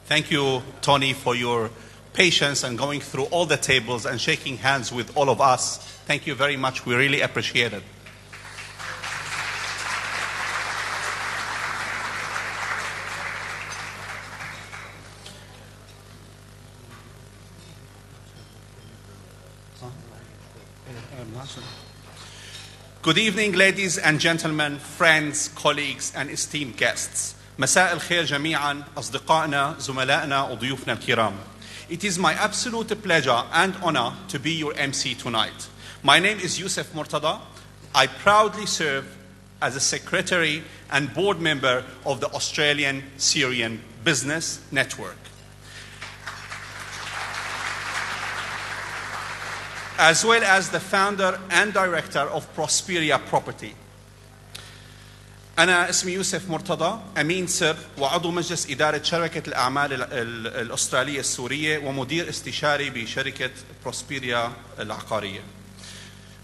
Thank you, Tony, for your patience and going through all the tables and shaking hands with all of us. Thank you very much. We really appreciate it. Good evening, ladies and gentlemen, friends, colleagues, and esteemed guests. مساء الخير جميعا أصدقائنا زملائنا وضيوفنا الكرام. It is my absolute pleasure and honor to be your MC tonight. My name is Youssef Murtada. I proudly serve as a secretary and board member of the Australian Syrian Business Network, as well as the founder and director of Prosperia Property. أنا اسمي يوسف مرتضى، أمين سر وعضو مجلس إدارة شركة الأعمال الأسترالية السورية ومدير استشاري بشركة بروسبيريا العقارية.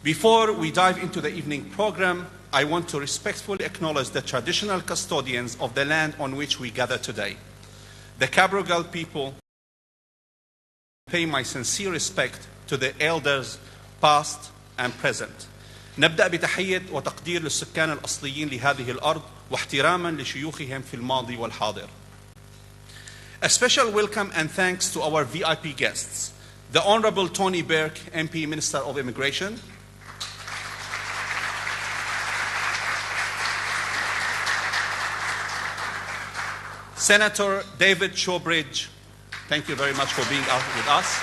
Before we dive into the evening program, I want to respectfully acknowledge the traditional custodians of the land on which we gather today. The Cabrogal people. Pay my sincere respect to the elders past and present. نبدأ بتحية وتقدير للسكان الأصليين لهذه الأرض واحتراما لشيوخهم في الماضي والحاضر. A special welcome and thanks to our VIP guests, the Honorable Tony Burke MP, Minister of Immigration, Senator David Shawbridge, thank you very much for being out with us.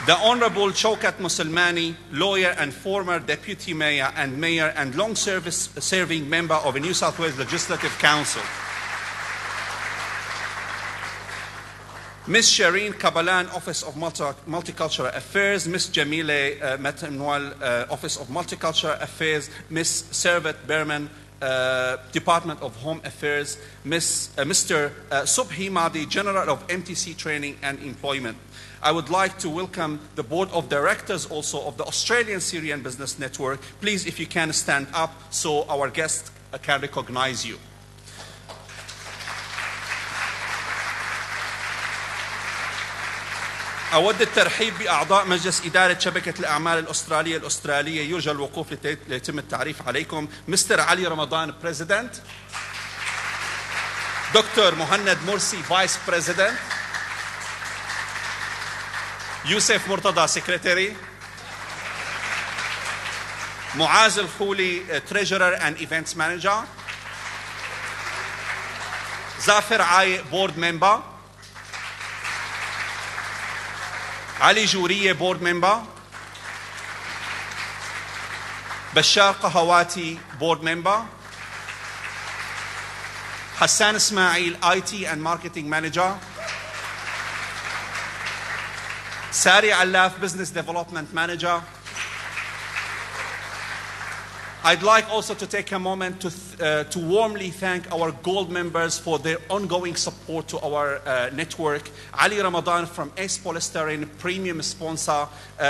The Honorable Shaukat Musalmani, lawyer and former deputy mayor and long serving member of the New South Wales Legislative Council. Ms. Shireen Kabalan, Office of Multicultural Affairs, Ms. Jamile Matanwal, Office of Multicultural Affairs, Ms. Servet Berman, Department of Home Affairs, Mr. Subhi Madi, General of MTC Training and Employment. I would like to welcome the Board of Directors also of the Australian Syrian Business Network. Please, if you can, stand up so our guests can recognize you. أود الترحيب بأعضاء مجلس إدارة شبكة الأعمال الأسترالية يرجى الوقوف ليتم التعريف عليكم. مستر علي رمضان President, Dr. مهند مرسي Vice President, يوسف مرتضى Secretary, معاذ الخولي Treasurer and Events Manager, زافر عاي Board Member, علي جورية Board Member, بشار قهواتي Board Member, حسان اسماعيل IT and Marketing Manager, Sari Alaf Business Development Manager. I'd like also to take a moment to warmly thank our gold members for their ongoing support to our network. Ali Ramadan from Ace Polystyrene, premium sponsor.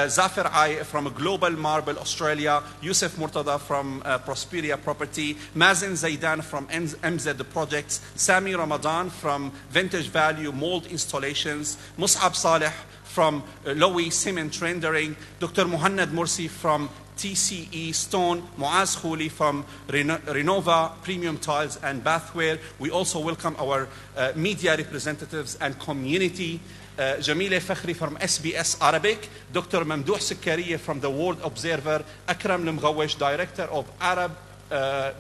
Zafir Ay from Global Marble Australia. Youssef Murtada from Prosperia Property. Mazen Zaidan from MZ Projects. Sami Ramadan from Vintage Value Mold Installations. Mus'ab Saleh from Lowy Cement Rendering. Dr. Muhannad Mursi from TCE Stone, Muaz Khouli from Renova Premium Tiles and Bathware. We also welcome our media representatives and community. Jamile Fakhri from SBS Arabic, Dr. Mamdouh Sukkariye from the World Observer, Akram Lemghawesh, Director of Arab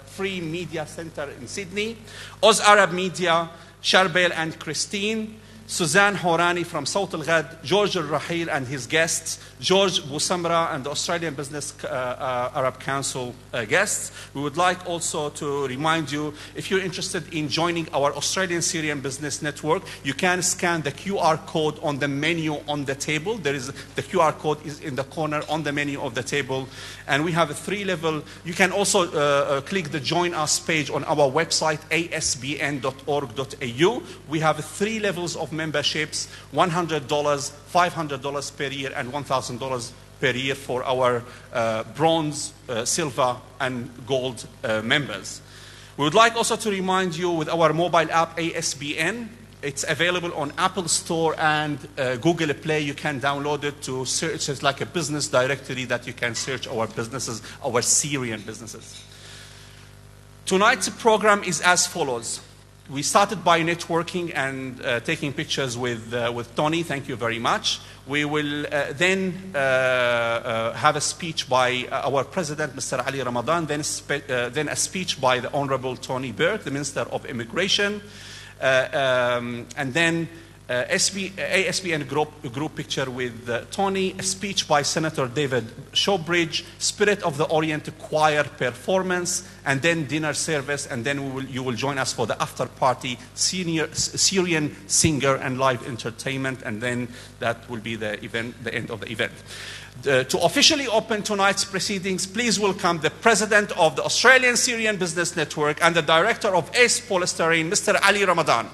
Free Media Center in Sydney, Oz Arab Media, Sharbel and Christine, Suzanne Horani from Sawt al-Ghad, George al-Rahil and his guests, George Bousamra and the Australian Business Arab Council guests. We would like also to remind you, if you're interested in joining our Australian Syrian Business Network, you can scan the QR code on the menu on the table. The QR code is in the corner on the menu of the table. And we have a 3-level. You can also click the Join Us page on our website, asbn.org.au. We have 3 levels of memberships, $100, $500 per year, and $1,000 per year for our bronze, silver, and gold members. We would like also to remind you with our mobile app ASBN. It's available on Apple Store and Google Play. You can download it to search. It's like a business directory that you can search our businesses, our Syrian businesses. Tonight's program is as follows. We started by networking and taking pictures with Tony. Thank you very much. We will then have a speech by our president, Mr. Ali Ramadan, then a speech by the Honorable Tony Burke, the Minister of Immigration, and then ASBN group picture with Tony, a speech by Senator David Showbridge, Spirit of the Orient choir performance, and then dinner service, and then you will join us for the after party, Syrian singer and live entertainment, and then that will be the end of the event. To officially open tonight's proceedings, please welcome the President of the Australian Syrian Business Network and the Director of ACE Polystyrene, Mr. Ali Ramadan.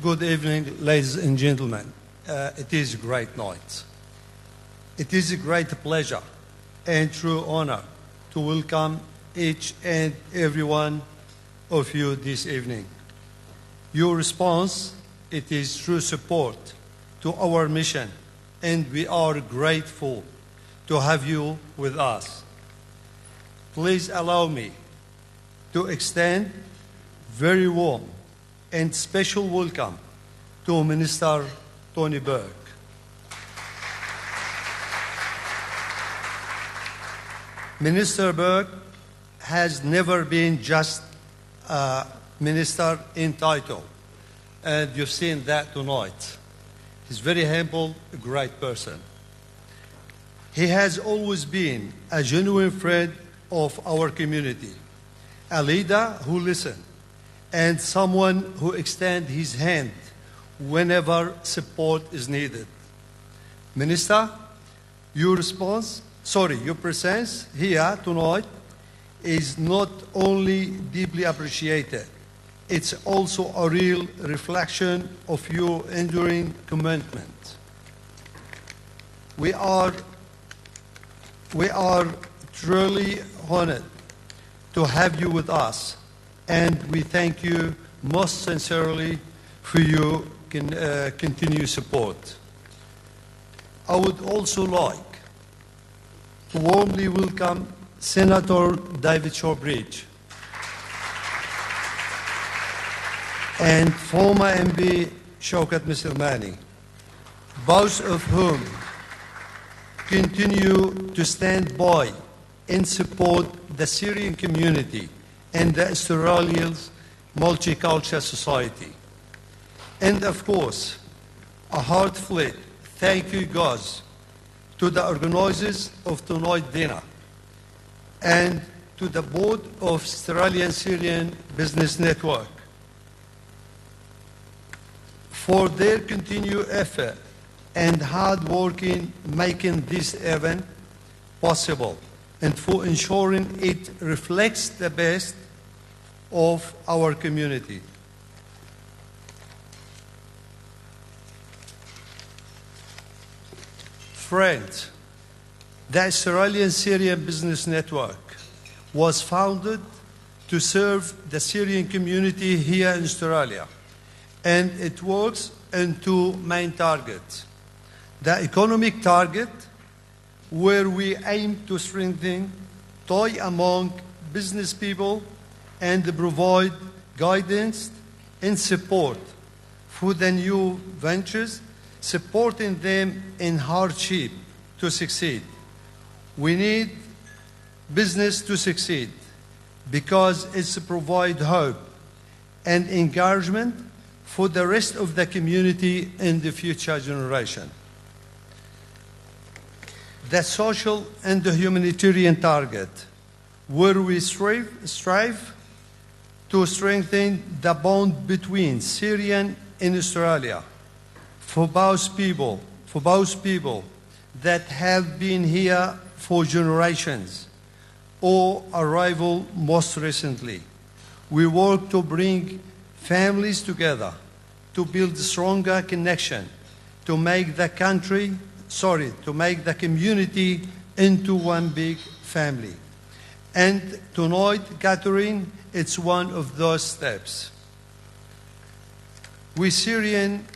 Good evening, ladies and gentlemen. It is a great night. It is a great pleasure and true honor to welcome each and every one of you this evening. Your response, it is true support to our mission, and we are grateful to have you with us. Please allow me to extend very warm and special welcome to Minister Tony Burke. Minister Burke has never been just a minister in title, and you've seen that tonight. He's very humble, a great person. He has always been a genuine friend of our community, a leader who listens, and someone who extends his hand whenever support is needed. Minister, your presence here tonight is not only deeply appreciated, it's also a real reflection of your enduring commitment. We are truly honored to have you with us, and we thank you most sincerely for your continued support. I would also like to warmly welcome Senator David Showbridge and former MP Shaukat Misselmani, both of whom continue to stand by and support the Syrian community and the Australia's multicultural society. And of course, a heartfelt thank you goes to the organizers of tonight's dinner and to the board of Australian Syrian Business Network for their continued effort and hard work in making this event possible, and for ensuring it reflects the best of our community. Friends, the Australian Syrian Business Network was founded to serve the Syrian community here in Australia, and it works on two main targets. The economic target, where we aim to strengthen ties among business people and provide guidance and support for the new ventures, supporting them in hardship to succeed. We need business to succeed because it provides hope and encouragement for the rest of the community and the future generation. The social and the humanitarian target, where we strive to strengthen the bond between Syrian and Australia for both people that have been here for generations or arrival most recently, We work to bring families together, to build stronger connection, to make the community into one big family. And tonight, gathering, it's one of those steps. We Syrians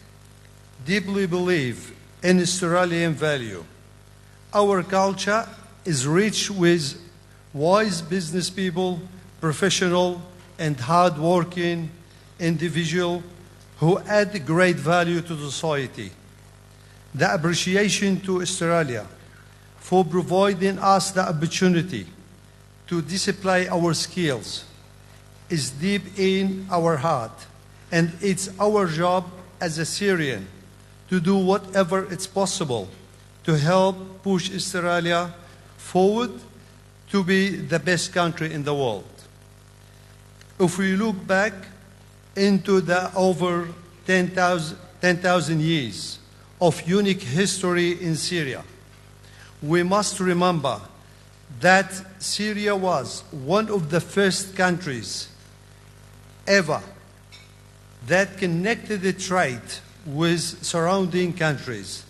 deeply believe in Australian value. Our culture is rich with wise business people, professional and hard-working individuals who add great value to society. The appreciation to Australia for providing us the opportunity to display our skills is deep in our heart, and it's our job as a Syrian to do whatever it's possible to help push Australia forward to be the best country in the world. If we look back into the over 10,000 years of unique history in Syria, we must remember that Syria was one of the first countries ever that connected the trade with surrounding countries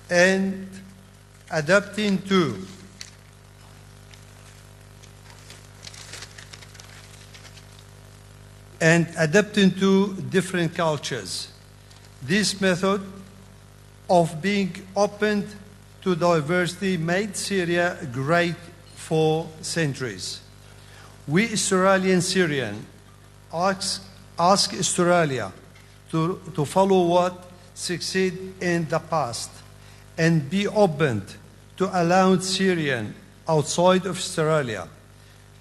and adapting to different cultures. This method of being open to diversity made Syria great for centuries. We Australian Syrian ask Australia to follow what succeeded in the past and be open to allow Syrians outside of Australia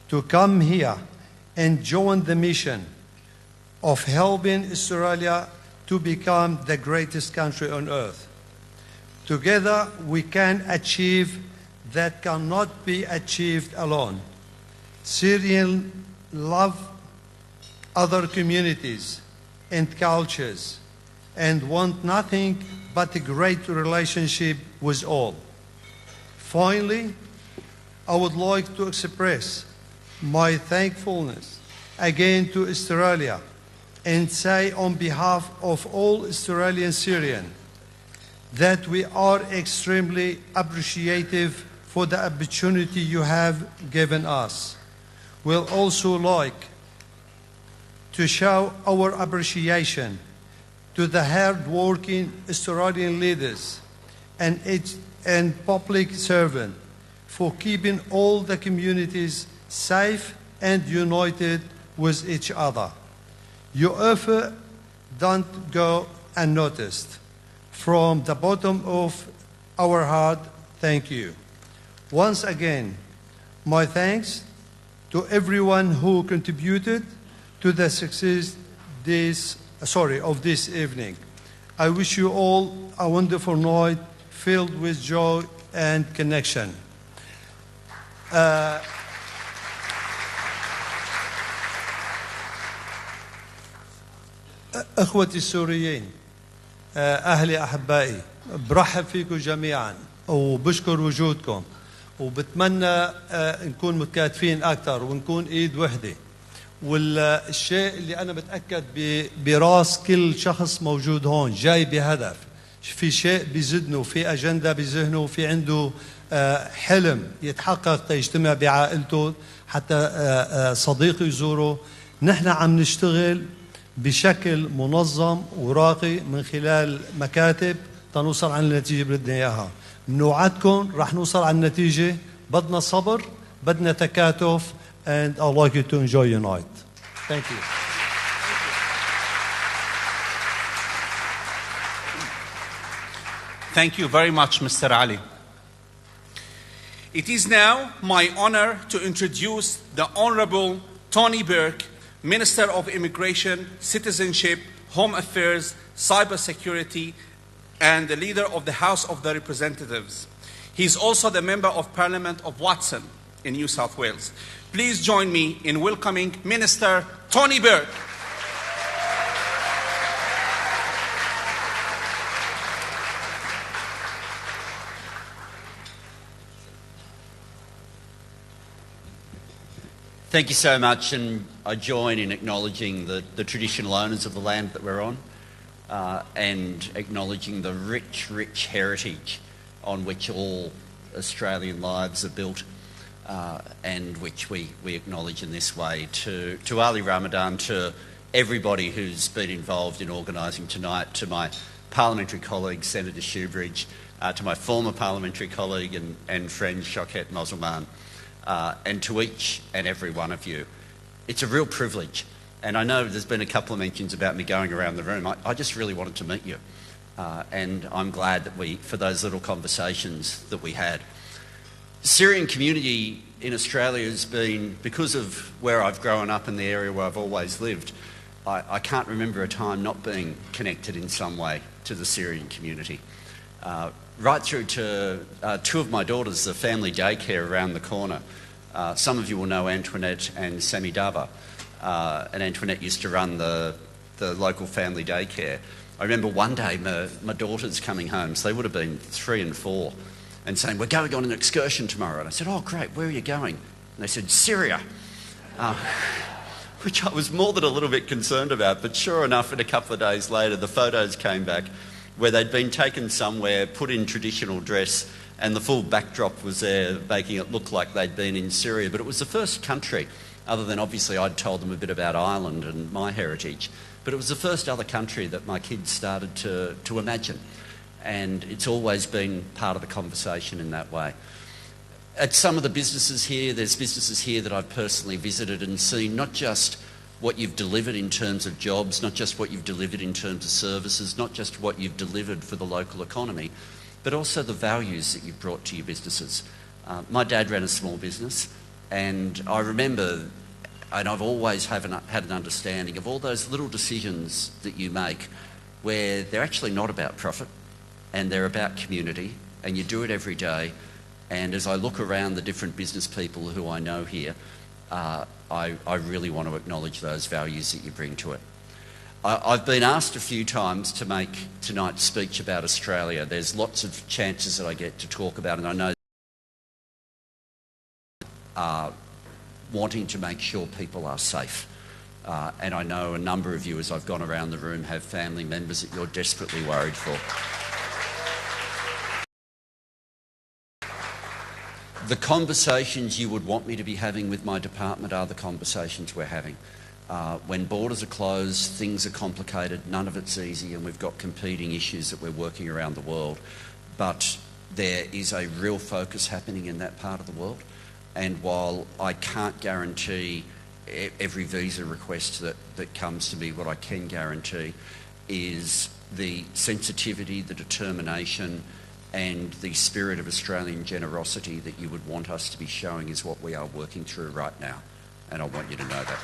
to come here and join the mission of helping Australia to become the greatest country on earth. Together we can achieve that cannot be achieved alone. Syrians love other communities and cultures and want nothing but a great relationship with all. Finally, I would like to express my thankfulness again to Australia and say on behalf of all Australian Syrians that we are extremely appreciative for the opportunity you have given us. We'll also like to show our appreciation to the hard-working Australian leaders and public servants for keeping all the communities safe and united with each other. Your effort don't go unnoticed. From the bottom of our heart, thank you. Once again, my thanks to everyone who contributed to the success of this evening. I wish you all a wonderful night filled with joy and connection. أخوتي السوريين، أهلي أحبائي، برحب فيكم جميعا وبشكر وجودكم وبتمنى نكون متكاتفين أكثر ونكون إيد وحدة. والشيء اللي أنا متأكد براس كل شخص موجود هون جاي بهدف، في شيء بذهنه، في أجندة بذهنه، في عنده حلم يتحقق تيجتمع بعائلته حتى صديق يزوره. نحن عم نشتغل بشكل منظم وراقي من خلال مكاتب تنوصل على النتيجة اللي بدنا إياها. بنوعدكم رح نوصل على النتيجة، بدنا صبر، بدنا تكاتف, and I'd like you to enjoy your night. Thank you. Thank you very much, Mr. Ali. It is now my honor to introduce the Honorable Tony Burke, Minister of Immigration, Citizenship, Home Affairs, Cybersecurity, and the leader of the House of the Representatives. He is also the Member of Parliament of Watson in New South Wales. Please join me in welcoming Minister Tony Burke. Thank you so much, and I join in acknowledging the traditional owners of the land that we're on and acknowledging the rich, rich heritage on which all Australian lives are built and which we acknowledge in this way. To Ali Ramadan, to everybody who's been involved in organising tonight, to my parliamentary colleague Senator Shoebridge, to my former parliamentary colleague and friend Shoket Mosulman, and to each and every one of you. It's a real privilege, and I know there's been a couple of mentions about me going around the room. I just really wanted to meet you, and I'm glad that for those little conversations that we had. Syrian community in Australia has been, because of where I've grown up in the area where I've always lived, I can't remember a time not being connected in some way to the Syrian community. Right through to two of my daughters, the family daycare around the corner. Some of you will know Antoinette and Sami Dava. And Antoinette used to run the local family daycare. I remember one day my daughters coming home, so they would have been 3 and 4, and saying, "We're going on an excursion tomorrow." And I said, "Oh, great, where are you going?" And they said, "Syria," which I was more than a little bit concerned about. But sure enough, a couple of days later, the photos came back where they'd been taken somewhere, put in traditional dress, and the full backdrop was there, making it look like they'd been in Syria. But it was the first country, other than obviously I'd told them a bit about Ireland and my heritage, but it was the first other country that my kids started to imagine. And it's always been part of the conversation in that way. At some of the businesses here, there's businesses here that I've personally visited and seen not just what you've delivered in terms of jobs, not just what you've delivered in terms of services, not just what you've delivered for the local economy, but also the values that you've brought to your businesses. My dad ran a small business, and I remember, and I've always had an understanding of all those little decisions that you make where they're actually not about profit and they're about community, and you do it every day. And as I look around the different business people who I know here, I really want to acknowledge those values that you bring to it. I've been asked a few times to make tonight's speech about Australia. There's lots of chances that I get to talk about, and I know wanting to make sure people are safe. And I know a number of you, as I've gone around the room, have family members that you're desperately worried for. The conversations you would want me to be having with my department are the conversations we're having. When borders are closed, things are complicated, none of it's easy, and we've got competing issues that we're working around the world. But there is a real focus happening in that part of the world. And while I can't guarantee every visa request that comes to me, what I can guarantee is the sensitivity, the determination, and the spirit of Australian generosity that you would want us to be showing is what we are working through right now. And I want you to know that.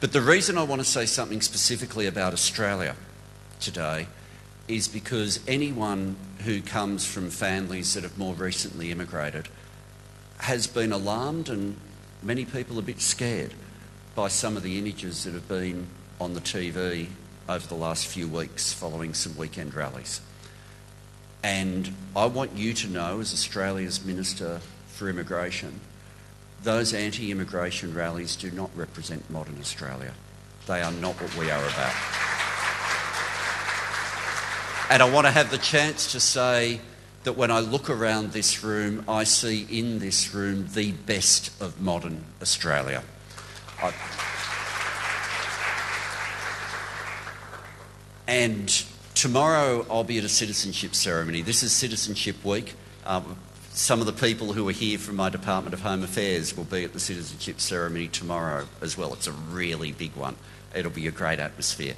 But the reason I want to say something specifically about Australia today is because anyone who comes from families that have more recently immigrated has been alarmed, and many people a bit scared by some of the images that have been on the TV over the last few weeks following some weekend rallies. And I want you to know, as Australia's Minister for Immigration, those anti-immigration rallies do not represent modern Australia. They are not what we are about. And I want to have the chance to say that when I look around this room, I see in this room the best of modern Australia. And tomorrow I'll be at a citizenship ceremony. This is Citizenship Week. Some of the people who are here from my Department of Home Affairs will be at the citizenship ceremony tomorrow as well. It's a really big one. It'll be a great atmosphere.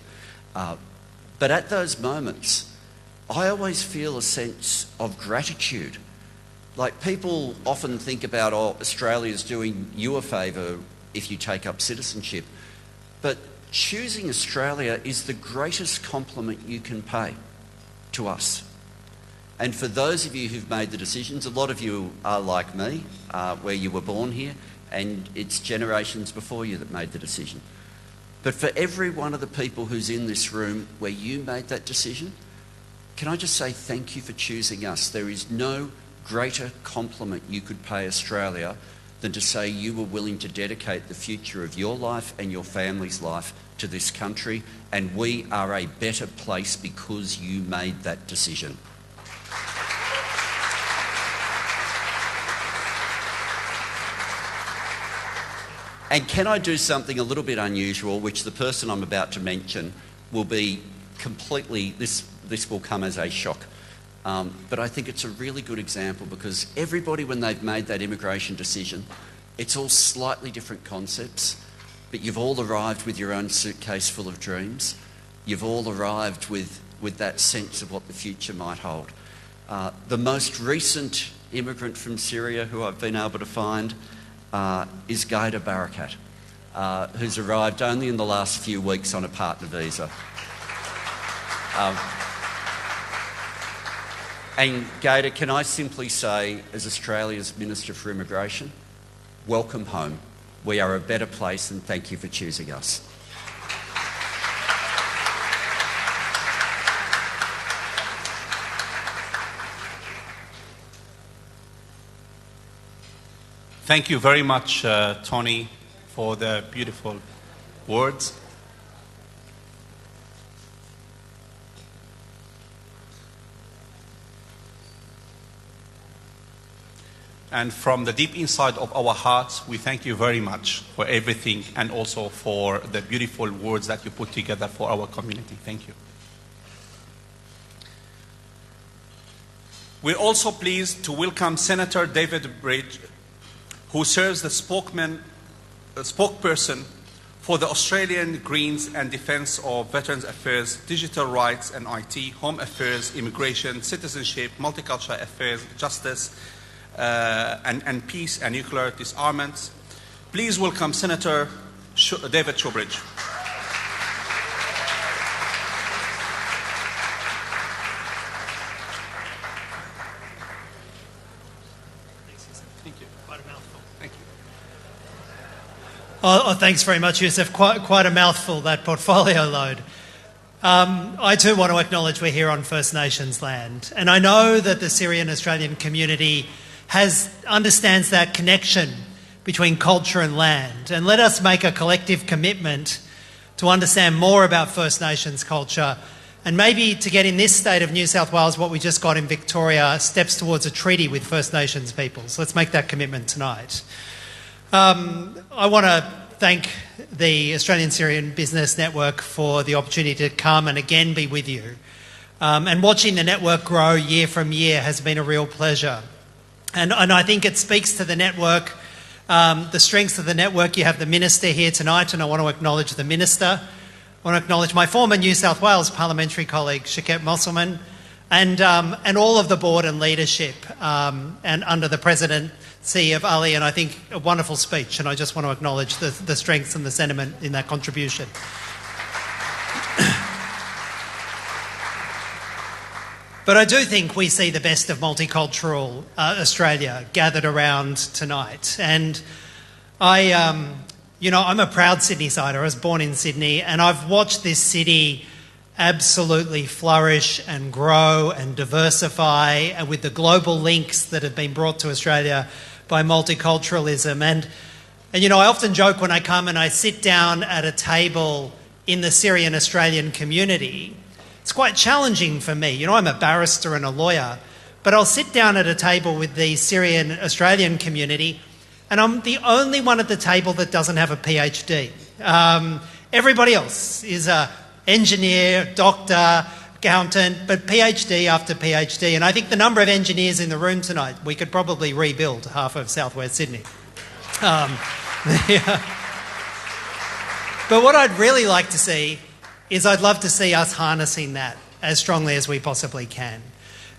But at those moments, I always feel a sense of gratitude. Like, people often think about, oh, Australia's doing you a favour if you take up citizenship. But choosing Australia is the greatest compliment you can pay to us. And for those of you who've made the decisions, a lot of you are like me, where you were born here, and it's generations before you that made the decision. But for every one of the people who's in this room where you made that decision, can I just say thank you for choosing us? There is no greater compliment you could pay Australia than to say you were willing to dedicate the future of your life and your family's life to this country, and we are a better place because you made that decision. And can I do something a little bit unusual, which the person I'm about to mention will be completely, this will come as a shock. But I think it's a really good example, because everybody, when they've made that immigration decision, it's all slightly different concepts, but you've all arrived with your own suitcase full of dreams. You've all arrived with that sense of what the future might hold. The most recent immigrant from Syria who I've been able to find is Gaida Barakat, who's arrived only in the last few weeks on a partner visa. And Gaida, can I simply say, as Australia's Minister for Immigration, welcome home. We are a better place, and thank you for choosing us. Thank you very much, Tony, for the beautiful words. And from the deep inside of our hearts, we thank you very much for everything, and also for the beautiful words that you put together for our community. Thank you. We're also pleased to welcome Senator David Bridge, who serves the spokesperson for the Australian Greens and Defence of Veterans Affairs, Digital Rights and IT, Home Affairs, Immigration, Citizenship, Multicultural Affairs, Justice, and Peace and Nuclear Disarmament. Please welcome Senator David Showbridge. Oh, thanks very much, Yusuf. Quite a mouthful, that portfolio load. I too want to acknowledge we're here on First Nations land, and I know that the Syrian Australian community understands that connection between culture and land, and let us make a collective commitment to understand more about First Nations culture, and maybe to get in this state of New South Wales what we just got in Victoria, steps towards a treaty with First Nations peoples. Let's make that commitment tonight. I want to thank the Australian Syrian Business Network for the opportunity to come and again be with you. And watching the network grow year from year has been a real pleasure. And I think it speaks to the network, the strengths of the network. You have the Minister here tonight, and I want to acknowledge the Minister. I want to acknowledge my former New South Wales parliamentary colleague, Shaket Mosselman, and all of the board and leadership, and under the presidency of Ali, and I think a wonderful speech, and I just want to acknowledge the strengths and the sentiment in that contribution. But I do think we see the best of multicultural Australia gathered around tonight. And I'm a proud Sydney-sider. I was born in Sydney, and I've watched this city absolutely flourish and grow and diversify, and with the global links that have been brought to Australia by multiculturalism. And I often joke when I come and I sit down at a table in the Syrian Australian community, it's quite challenging for me. I'm a barrister and a lawyer, but I'll sit down at a table with the Syrian Australian community, and I'm the only one at the table that doesn't have a PhD. Everybody else is a engineer, doctor, accountant, but PhD after PhD. And I think the number of engineers in the room tonight, we could probably rebuild half of southwest Sydney. But what I'd really like to see is I'd love to see us harnessing that as strongly as we possibly can.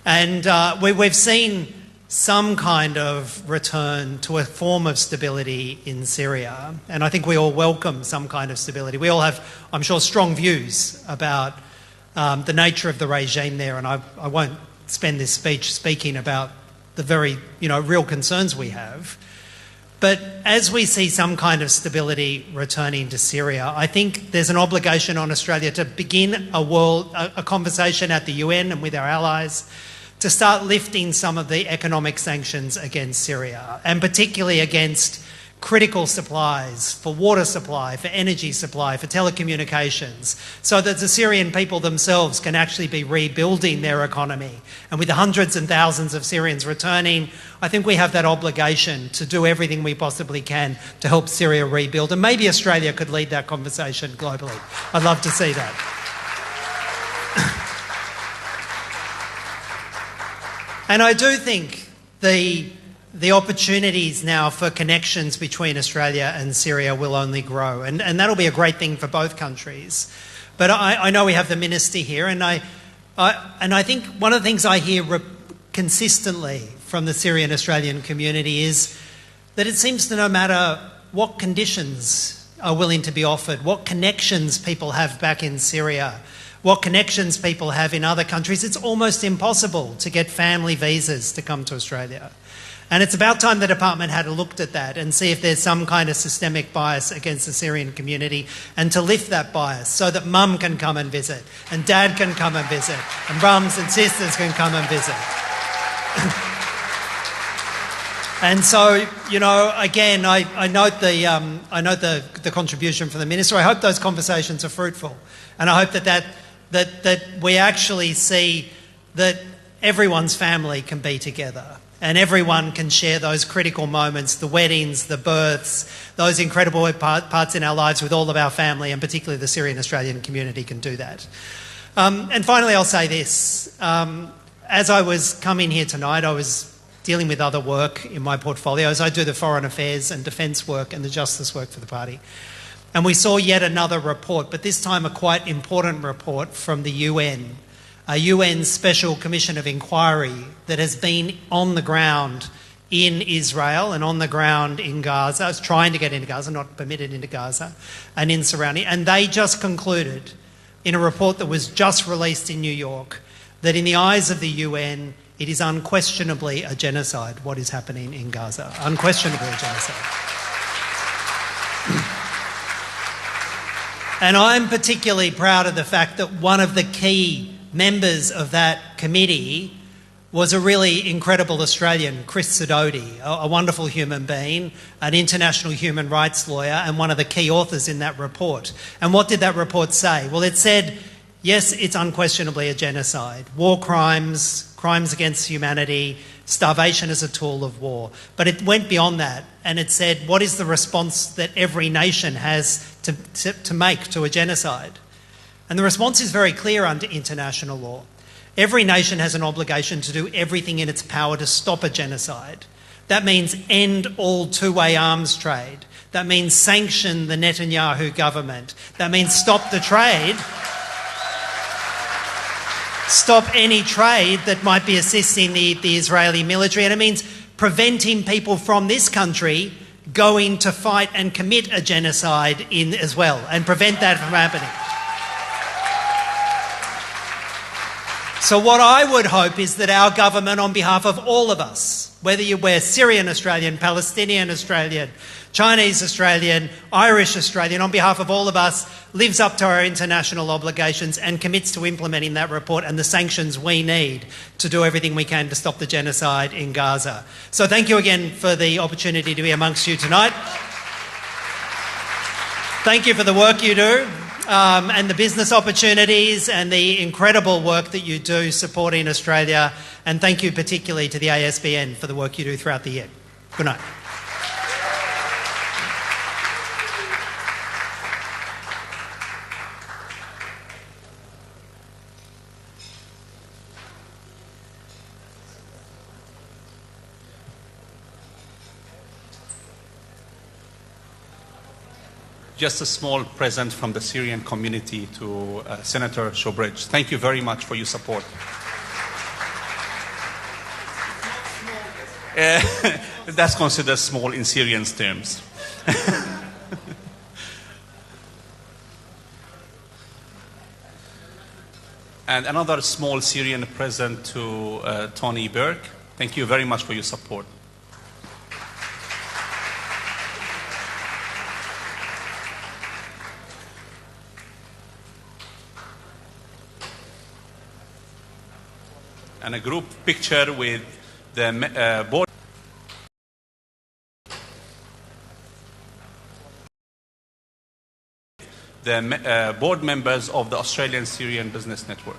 And we've seen some kind of return to a form of stability in Syria. And I think we all welcome some kind of stability. We all have, I'm sure, strong views about the nature of the regime there. And I won't spend this speech speaking about the very, real concerns we have. But as we see some kind of stability returning to Syria, I think there's an obligation on Australia to begin a conversation at the UN and with our allies to start lifting some of the economic sanctions against Syria, and particularly against critical supplies for water supply, for energy supply, for telecommunications, so that the Syrian people themselves can actually be rebuilding their economy. And with the hundreds and thousands of Syrians returning, I think we have that obligation to do everything we possibly can to help Syria rebuild. And maybe Australia could lead that conversation globally. I'd love to see that. And I do think the opportunities now for connections between Australia and Syria will only grow, and that'll be a great thing for both countries. But I know we have the minister here, and I think one of the things I hear consistently from the Syrian Australian community is that it seems that no matter what conditions are willing to be offered, what connections people have back in Syria, what connections people have in other countries, it's almost impossible to get family visas to come to Australia. And it's about time the department had looked at that and see if there's some kind of systemic bias against the Syrian community, and to lift that bias so that mum can come and visit, and dad can come and visit, and mums and sisters can come and visit. And so, you know, again, I note the contribution from the minister. I hope those conversations are fruitful, and I hope that we actually see that everyone's family can be together. And everyone can share those critical moments, the weddings, the births, those incredible parts in our lives with all of our family, and particularly the Syrian Australian community can do that. And finally, I'll say this. As I was coming here tonight, I was dealing with other work in my portfolios. I do the foreign affairs and defence work and the justice work for the party. And we saw yet another report, but this time a quite important report from the UN, a UN Special Commission of Inquiry that has been on the ground in Israel and on the ground in Gaza. It's trying to get into Gaza, not permitted into Gaza, and in surrounding. And they just concluded in a report that was just released in New York that in the eyes of the UN, it is unquestionably a genocide, what is happening in Gaza. Unquestionably a genocide. And I'm particularly proud of the fact that one of the key members of that committee was a really incredible Australian, Chris Sidoti, a wonderful human being, an international human rights lawyer, and one of the key authors in that report. And what did that report say? Well, it said, yes, it's unquestionably a genocide. War crimes, crimes against humanity, starvation as a tool of war. But it went beyond that, and it said, what is the response that every nation has to make to a genocide? And the response is very clear under international law. Every nation has an obligation to do everything in its power to stop a genocide. That means end all two-way arms trade. That means sanction the Netanyahu government. That means stop the trade. Stop any trade that might be assisting the Israeli military. And it means preventing people from this country going to fight and commit a genocide in as well, and prevent that from happening. So what I would hope is that our government, on behalf of all of us, whether we're Syrian Australian, Palestinian Australian, Chinese Australian, Irish Australian, on behalf of all of us, lives up to our international obligations and commits to implementing that report and the sanctions we need to do everything we can to stop the genocide in Gaza. So thank you again for the opportunity to be amongst you tonight. Thank you for the work you do. And the business opportunities and the incredible work that you do supporting Australia. And thank you particularly to the ASBN for the work you do throughout the year. Good night. Just a small present from the Syrian community to Senator Shobridge. Thank you very much for your support. That's considered small in Syrian terms. And another small Syrian present to Tony Burke. Thank you very much for your support. and a group picture with the board. The board members of the Australian Syrian Business Network.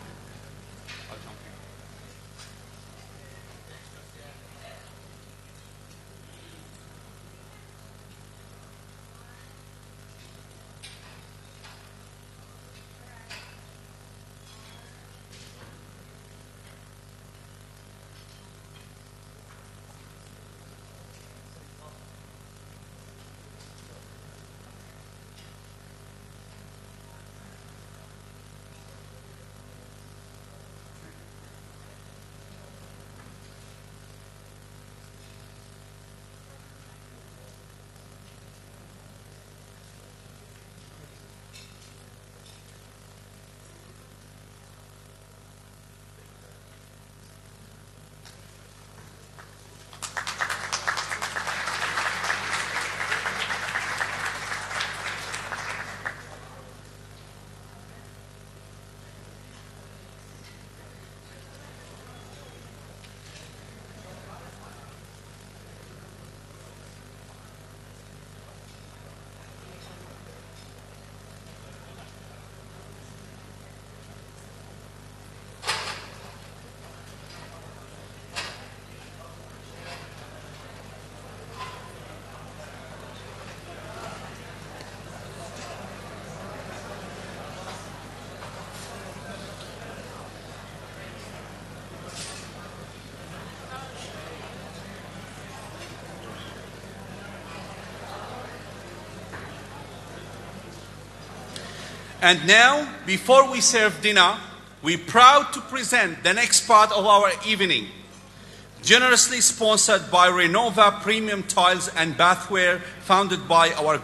And now, before we serve dinner, we're proud to present the next part of our evening, generously sponsored by Renova Premium Tiles and Bathware, founded by our